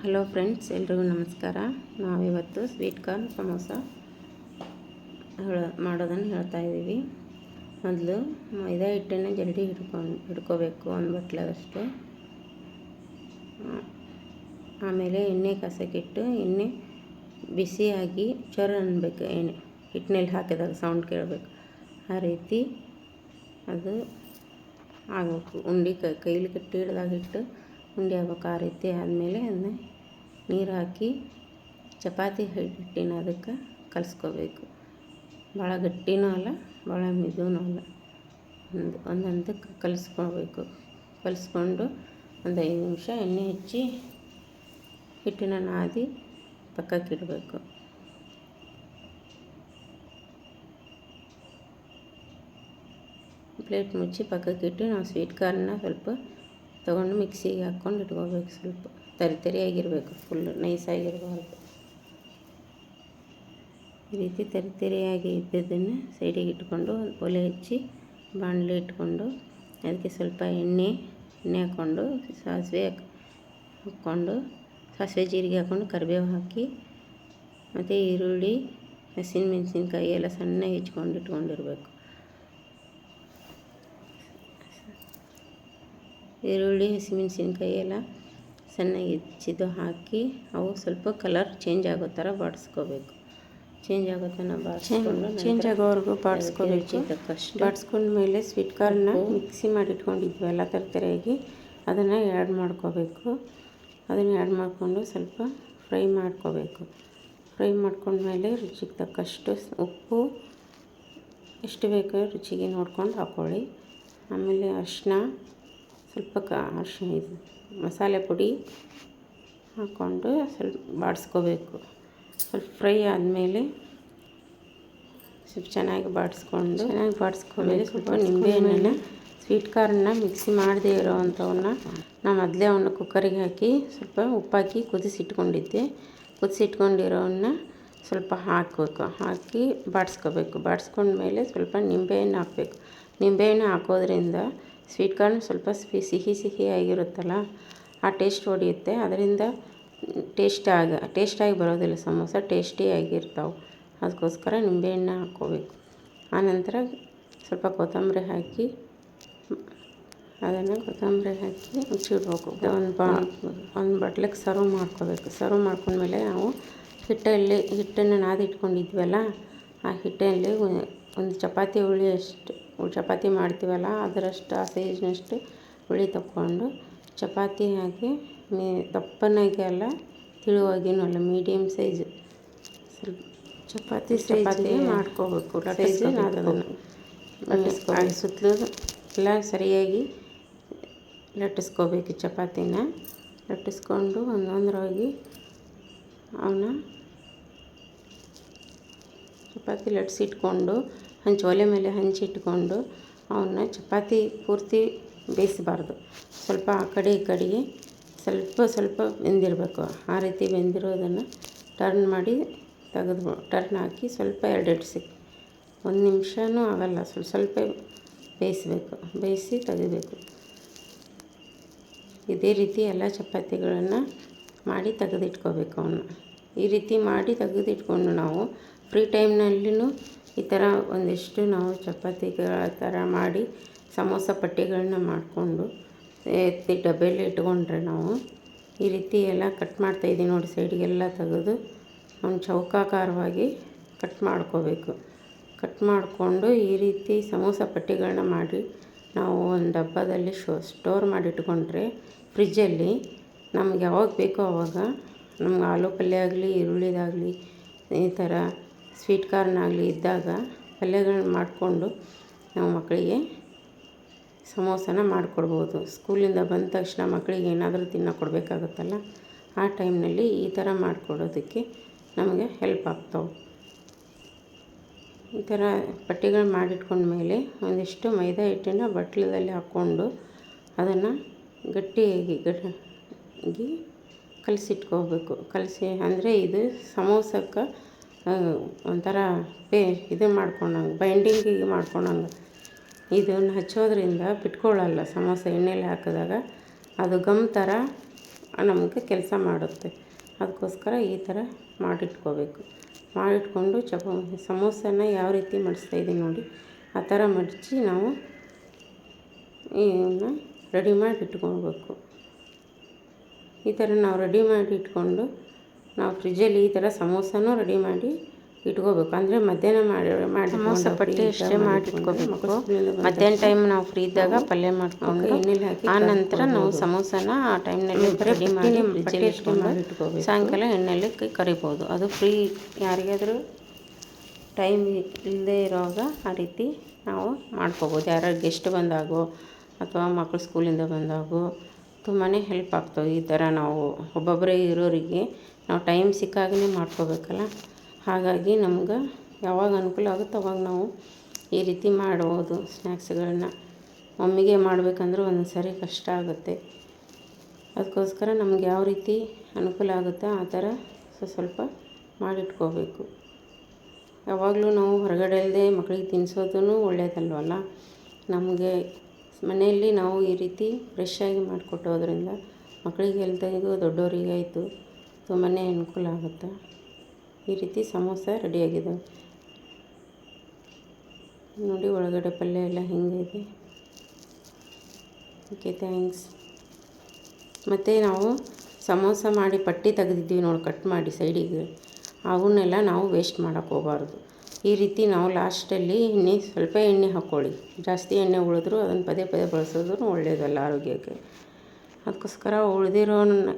Hello friends, ಎಲ್ರಿಗೂ ನಮಸ್ಕಾರ. ನಾವಿವತ್ತು ಸ್ವೀಟ್ ಕಾರ್ನ್ ಸಮೋಸ ಮಾಡೋದನ್ನು ಹೇಳ್ತಾ ಇದ್ದೀವಿ. ಮೊದಲು ಮೈದಾ ಹಿಟ್ಟನ್ನು ಜಲ್ದಿ ಹಿಡ್ಕೋಬೇಕು, ಒಂದು ಬಟ್ಲದಷ್ಟು. ಆಮೇಲೆ ಎಣ್ಣೆ ಕಾಸಕ್ಕಿಟ್ಟು ಎಣ್ಣೆ ಬಿಸಿಯಾಗಿ ಚೊರ ಅನ್ನಬೇಕು. ಎಣ್ಣೆ ಹಿಟ್ಟಿನಲ್ಲಿ ಹಾಕಿದಾಗ ಸೌಂಡ್ ಕೇಳಬೇಕು. ಆ ರೀತಿ ಅದು ಆಗಬೇಕು. ಉಂಡೆ ಕೈಲಿ ಕಟ್ಟಿ ಹಿಡ್ದಾಗ ಹಿಟ್ಟು ಉಂಡೆ ಆಗ್ಬೇಕು. ಆ ರೀತಿ ಆದಮೇಲೆ ಅದನ್ನ ನೀರು ಹಾಕಿ ಚಪಾತಿ ಹಿಟ್ಟಿನ ಅದಕ್ಕೆ ಕಲಿಸ್ಕೋಬೇಕು. ಭಾಳ ಗಟ್ಟಿನೂ ಅಲ್ಲ, ಭಾಳ ಮಿದುನೂ ಅಲ್ಲ, ಒಂದೊಂದಕ್ಕೆ ಕಲಿಸ್ಕೋಬೇಕು. ಕಲಿಸ್ಕೊಂಡು ಒಂದು 5 ನಿಮಿಷ ಎಣ್ಣೆ ಹಚ್ಚಿ ಹಿಟ್ಟಿನ ನಾದಿ ಪಕ್ಕಕ್ಕೆ ಇಡಬೇಕು. ಪ್ಲೇಟ್ ಮುಚ್ಚಿ ಪಕ್ಕಕ್ಕೆ ಇಟ್ಟು ನಾವು ಸ್ವೀಟ್ ಕಾರ್ನ ಸ್ವಲ್ಪ ತೊಗೊಂಡು ಮಿಕ್ಸಿಗೆ ಹಾಕ್ಕೊಂಡು ಇಟ್ಕೋಬೇಕು. ಸ್ವಲ್ಪ ತರಿಯಾಗಿರಬೇಕು, ಫುಲ್ ನೈಸಾಗಿರಬಾರ್ದು. ಈ ರೀತಿ ತರಿಯಾಗಿ ಇದ್ದದ್ದನ್ನು ಸೈಡಿಗೆ ಇಟ್ಕೊಂಡು ಒಲೆ ಹಚ್ಚಿ ಬಾಣಲೆ ಇಟ್ಕೊಂಡು ಅದಕ್ಕೆ ಸ್ವಲ್ಪ ಎಣ್ಣೆ ಹಾಕ್ಕೊಂಡು ಸಾಸಿವೆ ಜೀರಿಗೆ ಹಾಕ್ಕೊಂಡು ಕರಿಬೇವು ಹಾಕಿ ಮತ್ತು ಈರುಳ್ಳಿ, ಹಸಿಮೆಣಸಿನ್ಕಾಯಿ ಎಲ್ಲ ಸಣ್ಣಗೆ ಹೆಚ್ಕೊಂಡು ಇಟ್ಕೊಂಡಿರ್ಬೇಕು. ಈರುಳ್ಳಿ, ಹಸಿಮೆಣಸಿನ್ಕಾಯಿ ಎಲ್ಲ ಸಣ್ಣಗೆ ಹೆಚ್ಚಿದ್ದು ಹಾಕಿ ಅವು ಸ್ವಲ್ಪ ಕಲರ್ ಚೇಂಜ್ ಆಗೋ ಥರ ಬಾಡಿಸ್ಕೋಬೇಕು. ಚೇಂಜ್ ಆಗೋವರೆಗೂ ಬಾಡಿಸ್ಕೋಬೇಕು. ಬಾಡಿಸ್ಕೊಂಡ್ಮೇಲೆ ಸ್ವೀಟ್ ಕಾರ್ನ ಮಿಕ್ಸಿ ಮಾಡಿ ಇಟ್ಕೊಂಡಿದ್ವಿ ಎಲ್ಲ ತರಿಯಾಗಿ, ಅದನ್ನು ಆ್ಯಡ್ ಮಾಡ್ಕೋಬೇಕು. ಅದನ್ನು ಆ್ಯಡ್ ಮಾಡಿಕೊಂಡು ಸ್ವಲ್ಪ ಫ್ರೈ ಮಾಡ್ಕೋಬೇಕು. ಫ್ರೈ ಮಾಡ್ಕೊಂಡ್ಮೇಲೆ ರುಚಿಗೆ ತಕ್ಕಷ್ಟು ಉಪ್ಪು ಎಷ್ಟು ಬೇಕೋ ರುಚಿಗೆ ನೋಡ್ಕೊಂಡು ಹಾಕ್ಕೊಳ್ಳಿ. ಆಮೇಲೆ ಅರಿಶಿನ, ಸ್ವಲ್ಪ ಇದು ಮಸಾಲೆ ಪುಡಿ ಹಾಕ್ಕೊಂಡು ಸ್ವಲ್ಪ ಬಾಡಿಸ್ಕೋಬೇಕು. ಸ್ವಲ್ಪ ಫ್ರೈ ಆದಮೇಲೆ ಸ್ವಲ್ಪ ಚೆನ್ನಾಗಿ ಬಾಡಿಸ್ಕೊಂಡ್ಮೇಲೆ ಸ್ವಲ್ಪ ನಿಂಬೆಹಣ್ಣನ್ನು, ಸ್ವೀಟ್ ಕಾರ್ನ ಮಿಕ್ಸಿ ಮಾಡದೇ ಇರೋವಂಥವನ್ನ ನಾನು ಮೊದಲೇ ಅವನ್ನ ಕುಕ್ಕರಿಗೆ ಹಾಕಿ ಸ್ವಲ್ಪ ಉಪ್ಪಾಕಿ ಕುದಿಸಿಟ್ಕೊಂಡಿದ್ದೆ. ಕುದಿಸಿಟ್ಕೊಂಡಿರೋವನ್ನ ಸ್ವಲ್ಪ ಹಾಕಬೇಕು. ಹಾಕಿ ಬಾಡಿಸ್ಕೋಬೇಕು. ಬಾಡಿಸ್ಕೊಂಡ್ಮೇಲೆ ಸ್ವಲ್ಪ ನಿಂಬೆಹಣ್ಣು ಹಾಕಬೇಕು. ನಿಂಬೆಹಣ್ಣು ಹಾಕೋದ್ರಿಂದ ಸ್ವೀಟ್ ಕಾರ್ನ್ ಸ್ವಲ್ಪ ಸಿಹಿ ಆಗಿರುತ್ತಲ್ಲ, ಆ ಟೇಸ್ಟ್ ಹೊಡೆಯುತ್ತೆ. ಅದರಿಂದ ಟೇಸ್ಟಾಗಿ ಬರೋದಿಲ್ಲ ಸಮೋಸ, ಟೇಸ್ಟಿಯಾಗಿರ್ತಾವೆ. ಅದಕ್ಕೋಸ್ಕರ ನಿಂಬೆಹಣ್ಣು ಹಾಕ್ಕೋಬೇಕು. ಆನಂತರ ಸ್ವಲ್ಪ ಕೊತ್ತಂಬರಿ ಹಾಕಿ ಮುಚ್ಚಿಡ್ಬೇಕು. ಒಂದು ಬಟ್ಲಿಗೆ ಸರ್ವ್ ಮಾಡ್ಕೋಬೇಕು. ಸರ್ವ್ ಮಾಡ್ಕೊಂಡ್ಮೇಲೆ ನಾವು ಹಿಟ್ಟನ್ನು ನಾದಿಟ್ಕೊಂಡಿದ್ವಲ್ಲ, ಆ ಹಿಟ್ಟಲ್ಲಿ ಒಂದು ಚಪಾತಿ ಚಪಾತಿ ಮಾಡ್ತೀವಲ್ಲ ಅದರಷ್ಟು, ಆ ಸೈಜ್ನಷ್ಟು ಹುಳಿ ತಗೊಂಡು ಚಪಾತಿ ಹಾಕಿ ದಪ್ಪನಾಗಿ ಅಲ್ಲ, ತಿಳುವಾಗಿನೂ ಅಲ್ಲ, ಮೀಡಿಯಮ್ ಸೈಜ್ ಸ್ವಲ್ಪ ಚಪಾತಿ ಮಾಡ್ಕೋಬೇಕು. ಸುತ್ತಲೂ ಎಲ್ಲ ಸರಿಯಾಗಿ ಲಟ್ಟಿಸ್ಕೋಬೇಕು. ಚಪಾತಿನ ಲಟ್ಟಿಸ್ಕೊಂಡು ಒಂದೊಂದರಾಗಿ ಅವನ್ನ ಚಪಾತಿ ಲಟ್ಟಿಸಿಟ್ಕೊಂಡು ಒಲೆ ಮೇಲೆ ಹಂಚಿಟ್ಕೊಂಡು ಅವನ್ನ ಚಪಾತಿ ಪೂರ್ತಿ ಬೇಯಿಸಬಾರ್ದು. ಸ್ವಲ್ಪ ಆ ಕಡೆ ಈ ಕಡೆಗೆ ಸ್ವಲ್ಪ ಬೆಂದಿರಬೇಕು. ಆ ರೀತಿ ಬೆಂದಿರೋದನ್ನು ಟರ್ನ್ ಹಾಕಿ ಸ್ವಲ್ಪ 1 ನಿಮಿಷನೂ ಆಗಲ್ಲ, ಸ್ವಲ್ಪ ಬೇಯಿಸಿ ತೆಗಿಬೇಕು. ಇದೇ ರೀತಿ ಎಲ್ಲ ಚಪಾತಿಗಳನ್ನು ಮಾಡಿ ತೆಗೆದಿಟ್ಕೋಬೇಕು. ಅವನ್ನ ಈ ರೀತಿ ಮಾಡಿ ತೆಗೆದಿಟ್ಕೊಂಡು ನಾವು ಫ್ರೀ ಟೈಮ್ನಲ್ಲಿನೂ ಈ ಥರ ಒಂದಿಷ್ಟು ನಾವು ಚಪಾತಿಗಳ ಥರ ಮಾಡಿ ಸಮೋಸ ಪಟ್ಟಿಗಳನ್ನ ಮಾಡಿಕೊಂಡು ಎತ್ತಿ ಡಬ್ಬೆಯಲ್ಲಿ ಇಟ್ಕೊಂಡ್ರೆ ನಾವು ಈ ರೀತಿ ಎಲ್ಲ ಕಟ್ ಮಾಡ್ತಾಯಿದ್ದೀವಿ ನೋಡಿ. ಸೈಡಿಗೆಲ್ಲ ತೆಗೆದು ಒಂದು ಚೌಕಾಕಾರವಾಗಿ ಕಟ್ ಮಾಡ್ಕೋಬೇಕು. ಕಟ್ ಮಾಡಿಕೊಂಡು ಈ ರೀತಿ ಸಮೋಸ ಪಟ್ಟಿಗಳನ್ನ ಮಾಡಿ ನಾವು ಒಂದು ಡಬ್ಬದಲ್ಲಿ ಸ್ಟೋರ್ ಮಾಡಿಟ್ಕೊಂಡ್ರೆ ಫ್ರಿಜ್ಜಲ್ಲಿ ನಮ್ಗೆ ಯಾವಾಗ ಬೇಕೋ ಆವಾಗ, ನಮ್ಗೆ ಆಲೂ ಪಲ್ಯ ಆಗಲಿ, ಈರುಳ್ಳಿದಾಗಲಿ, ಈ ಥರ ಸ್ವೀಟ್ ಕಾರ್ನ್ ಆಗಲಿ ಇದ್ದಾಗ ಪಲ್ಯಗಳನ್ನ ಮಾಡಿಕೊಂಡು ನಾವು ಮಕ್ಕಳಿಗೆ ಸಮೋಸನ ಮಾಡಿಕೊಡ್ಬೋದು. ಸ್ಕೂಲಿಂದ ಬಂದ ತಕ್ಷಣ ಮಕ್ಕಳಿಗೆ ಏನಾದರೂ ತಿನ್ನೋಕೆ ಕೊಡಬೇಕಾಗುತ್ತಲ್ಲ, ಆ ಟೈಮ್ನಲ್ಲಿ ಈ ಥರ ಮಾಡಿಕೊಡೋದಕ್ಕೆ ನಮಗೆ ಹೆಲ್ಪ್ ಆಗ್ತಾವೆ. ಈ ಥರ ಪಟ್ಟಿಗಳು ಮಾಡಿಟ್ಕೊಂಡ್ಮೇಲೆ ಒಂದಿಷ್ಟು ಮೈದಾ ಹಿಟ್ಟನ್ನು ಬಟ್ಲದಲ್ಲಿ ಹಾಕ್ಕೊಂಡು ಅದನ್ನು ಗಟ್ಟಿಯಾಗಿ ಕಲಸಿಟ್ಕೋಬೇಕು. ಅಂದರೆ ಇದು ಸಮೋಸಕ್ಕೆ ಒಂಥರ ಇದು ಮಾಡ್ಕೊಂಡಂಗೆ, ಬೈಂಡಿಂಗಿಗೆ ಮಾಡ್ಕೊಂಡಂಗೆ. ಇದನ್ನು ಹಚ್ಚೋದ್ರಿಂದ ಬಿಟ್ಕೊಳ್ಳಲ್ಲ ಸಮೋಸ. ಎಣ್ಣೆಲಿ ಹಾಕಿದಾಗ ಅದು ಗಮ್ ಥರ ನಮಗೆ ಕೆಲಸ ಮಾಡುತ್ತೆ. ಅದಕ್ಕೋಸ್ಕರ ಈ ಥರ ಮಾಡಿಟ್ಕೋಬೇಕು. ಮಾಡಿಟ್ಕೊಂಡು ಸಮೋಸನ ಯಾವ ರೀತಿ ಮಡಿಸ್ತಾಯಿದ್ದೀನಿ ನೋಡಿ, ಆ ಥರ ಮಡಚಿ ನಾವು ಇವನ್ನ ರೆಡಿ ಮಾಡಿ ಇಟ್ಕೊಳ್ಬೇಕು. ಈ ಥರ ನಾವು ರೆಡಿ ಮಾಡಿ ಇಟ್ಕೊಂಡು ನಾವು ಫ್ರಿಜ್ಜಲ್ಲಿ ಈ ಥರ ಸಮೋಸನೂ ರೆಡಿ ಮಾಡಿ ಇಟ್ಕೋಬೇಕು. ಅಂದರೆ ಮಧ್ಯಾಹ್ನ ಮಾಡಿ ಸಮೋಸ ಪಟ್ಟಿ ಅಷ್ಟೇ ಮಾಡಿಟ್ಕೋಬೇಕು. ಮಧ್ಯಾಹ್ನ ಟೈಮ್ ನಾವು ಫ್ರೀ ಇದ್ದಾಗ ಪಲ್ಯ ಮಾಡಿಕೊಂಡು ಎಣ್ಣೆಲಿ ಹಾಕಿ ಆ ನಂತರ ನಾವು ಸಮೋಸನ ಆ ಟೈಮ್ನಲ್ಲಿ ರೆಡಿ ಮಾಡಿ ಫ್ರಿಜ್ಜಲ್ಲಿ ಇಟ್ಕೊಂಡು ಸಾಯಂಕಾಲ ಎಣ್ಣೆಯಲ್ಲಿ ಕರಿಬೋದು. ಅದು ಫ್ರೀ ಯಾರಿಗಾದರೂ ಟೈಮ್ ಇಲ್ಲದೆ ಇರೋವಾಗ ಆ ರೀತಿ ನಾವು ಮಾಡ್ಕೋಬೋದು. ಯಾರು ಗೆಸ್ಟ್ ಬಂದಾಗೋ ಅಥವಾ ಮಕ್ಕಳು ಸ್ಕೂಲಿಂದ ಬಂದಾಗೋ ತುಂಬಾ ಹೆಲ್ಪ್ ಆಗ್ತವೆ. ಈ ಥರ ನಾವು ಒಬ್ಬೊಬ್ಬರೇ ಇರೋರಿಗೆ ನಾವು ಟೈಮ್ ಸಿಕ್ಕಾಗಲೇ ಮಾಡ್ಕೋಬೇಕಲ್ಲ. ಹಾಗಾಗಿ ನಮ್ಗೆ ಯಾವಾಗ ಅನುಕೂಲ ಆಗುತ್ತೋ ಅವಾಗ ನಾವು ಈ ರೀತಿ ಮಾಡ್ಬೋದು ಸ್ನ್ಯಾಕ್ಸ್ಗಳನ್ನ. ಒಮ್ಮೆಗೆ ಮಾಡಬೇಕಂದ್ರೆ ಒಂದೊಂದು ಸಾರಿ ಕಷ್ಟ ಆಗುತ್ತೆ. ಅದಕ್ಕೋಸ್ಕರ ನಮ್ಗೆ ಯಾವ ರೀತಿ ಅನುಕೂಲ ಆಗುತ್ತೋ ಆ ಥರ ಸ್ವಲ್ಪ ಮಾಡಿಟ್ಕೋಬೇಕು. ಯಾವಾಗಲೂ ನಾವು ಹೊರಗಡೆ ಇಲ್ಲದೆ ಮಕ್ಕಳಿಗೆ ತಿನ್ನಿಸೋದೂ ಒಳ್ಳೆಯದಲ್ವಲ್ಲ. ನಮಗೆ ಮನೆಯಲ್ಲಿ ನಾವು ಈ ರೀತಿ ಫ್ರೆಶ್ಶಾಗಿ ಮಾಡಿಕೊಟ್ಟೋದ್ರಿಂದ ಮಕ್ಕಳಿಗೆ ಹೆಲ್ತಾಗಿಗೂ ದೊಡ್ಡವರಿಗೆ ಆಯಿತು ತುಂಬಾ ಅನುಕೂಲ ಆಗುತ್ತೆ. ಈ ರೀತಿ ಸಮೋಸ ರೆಡಿಯಾಗಿದೆ ನೋಡಿ. ಒಳಗಡೆ ಪಲ್ಯ ಎಲ್ಲ ಹೆಂಗಿದೆ. Okay, thanks. ಮತ್ತು ನಾವು ಸಮೋಸ ಮಾಡಿ ಪಟ್ಟಿ ತೆಗೆದಿದ್ದೀವಿ ನೋಡಿ, ಕಟ್ ಮಾಡಿ ಸೈಡಿಗೆ. ಅವನ್ನೆಲ್ಲ ನಾವು ವೇಸ್ಟ್ ಮಾಡೋಕ್ಕೆ ಹೋಗಬಾರ್ದು. ಈ ರೀತಿ ನಾವು ಲಾಸ್ಟಲ್ಲಿ ಸ್ವಲ್ಪ ಎಣ್ಣೆ ಹಾಕ್ಕೊಳ್ಳಿ. ಜಾಸ್ತಿ ಎಣ್ಣೆ ಉಳಿದ್ರೂ ಅದನ್ನು ಪದೇ ಪದೇ ಬಳಸೋದು ಒಳ್ಳೆಯದಲ್ಲ ಆರೋಗ್ಯಕ್ಕೆ. ಅದಕ್ಕೋಸ್ಕರ ಉಳಿದಿರೋನ್ನ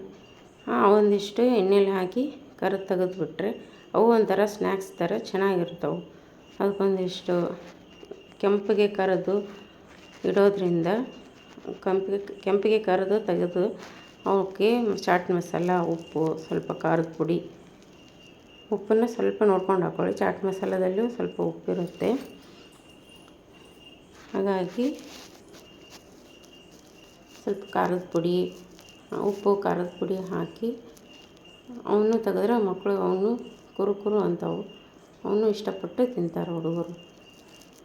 ಒಂದಿಷ್ಟು ಎಣ್ಣೆಲಿ ಹಾಕಿ ಕರೆದು ತೆಗೆದುಬಿಟ್ರೆ ಅವು ಒಂಥರ ಸ್ನ್ಯಾಕ್ಸ್ ಥರ ಚೆನ್ನಾಗಿರ್ತವೆ. ಅದಕ್ಕೊಂದಿಷ್ಟು ಕೆಂಪಿಗೆ ಕರೆದು ಇಡೋದ್ರಿಂದ ಕೆಂಪಿಗೆ ಕರೆದು ತೆಗೆದು ಅವಕ್ಕೆ ಚಾಟ್ ಮಸಾಲ, ಉಪ್ಪು, ಸ್ವಲ್ಪ ಖಾರದ ಪುಡಿ, ಉಪ್ಪನ್ನು ಸ್ವಲ್ಪ ನೋಡ್ಕೊಂಡು ಹಾಕ್ಕೊಳ್ಳಿ. ಚಾಟ್ ಮಸಾಲದಲ್ಲೂ ಸ್ವಲ್ಪ ಉಪ್ಪಿರುತ್ತೆ. ಹಾಗಾಗಿ ಸ್ವಲ್ಪ ಖಾರದ ಪುಡಿ, ಉಪ್ಪು, ಖಾರದ ಪುಡಿ ಹಾಕಿ ಅವನು ತೆಗೆದ್ರೆ ಮಕ್ಕಳು ಅವನು ಕುರು ಅಂತವು. ಅವನು ಇಷ್ಟಪಟ್ಟು ತಿಂತಾರೆ ಹುಡುಗರು.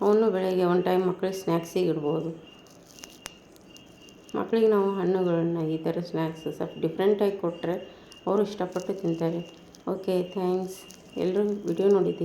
ಅವನು ಬೆಳಗ್ಗೆ ಒಂದು ಟೈಮ್ ಮಕ್ಕಳಿಗೆ ಸ್ನ್ಯಾಕ್ಸಿಗೆ ಇಡ್ಬೋದು. ಮಕ್ಕಳಿಗೆ ನಾವು ಹಣ್ಣುಗಳನ್ನ ಈ ಥರ ಸ್ನ್ಯಾಕ್ಸ್ ಸ್ವಲ್ಪ ಡಿಫ್ರೆಂಟಾಗಿ ಕೊಟ್ಟರೆ ಅವರು ಇಷ್ಟಪಟ್ಟು ತಿಂತಾರೆ. Okay, thanks. ಎಲ್ಲರೂ ವಿಡಿಯೋ ನೋಡಿದ್ದೀವಿ.